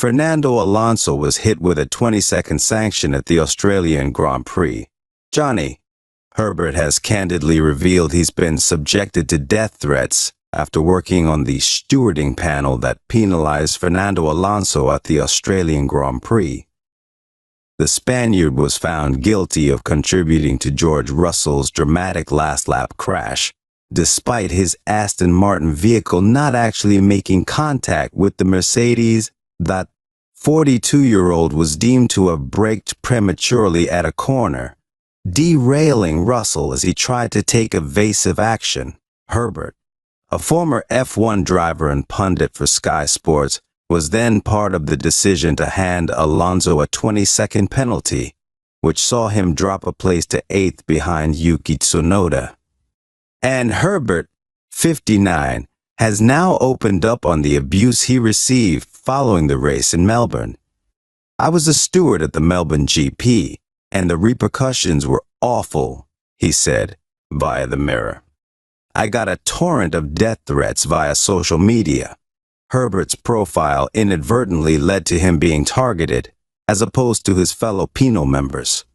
Fernando Alonso was hit with a 20-second sanction at the Australian Grand Prix. Johnny Herbert has candidly revealed he's been subjected to death threats after working on the stewarding panel that penalized Fernando Alonso at the Australian Grand Prix. The Spaniard was found guilty of contributing to George Russell's dramatic last-lap crash, despite his Aston Martin vehicle not actually making contact with the Mercedes. That 42-year-old was deemed to have braked prematurely at a corner, derailing Russell as he tried to take evasive action. Herbert, a former F1 driver and pundit for Sky Sports, was then part of the decision to hand Alonso a 20-second penalty, which saw him drop a place to 8th behind Yuki Tsunoda. And Herbert, 59, has now opened up on the abuse he received following the race in Melbourne. "I was a steward at the Melbourne GP, and the repercussions were awful," he said via the Mirror. "I got a torrent of death threats via social media." Herbert's profile inadvertently led to him being targeted, as opposed to his fellow penal members.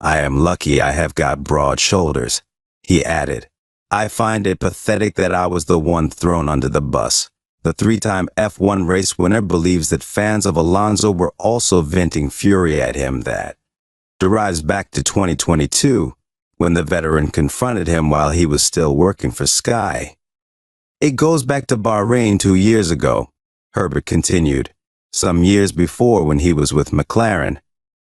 "I am lucky I have got broad shoulders," he added. "I find it pathetic that I was the one thrown under the bus." The three-time F1 race winner believes that fans of Alonso were also venting fury at him. That derives back to 2022, when the veteran confronted him while he was still working for Sky. "It goes back to Bahrain 2 years ago," Herbert continued. "Some years before, when he was with McLaren,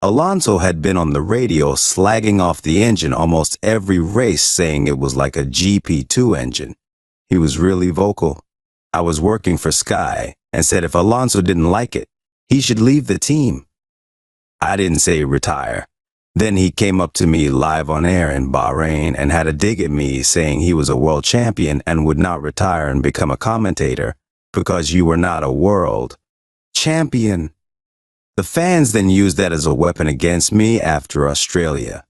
Alonso had been on the radio slagging off the engine almost every race, saying it was like a GP2 engine. He was really vocal. I was working for Sky and said if Alonso didn't like it, he should leave the team. I didn't say retire. Then he came up to me live on air in Bahrain and had a dig at me, saying he was a world champion and would not retire and become a commentator because you were not a world champion. The fans then used that as a weapon against me after Australia.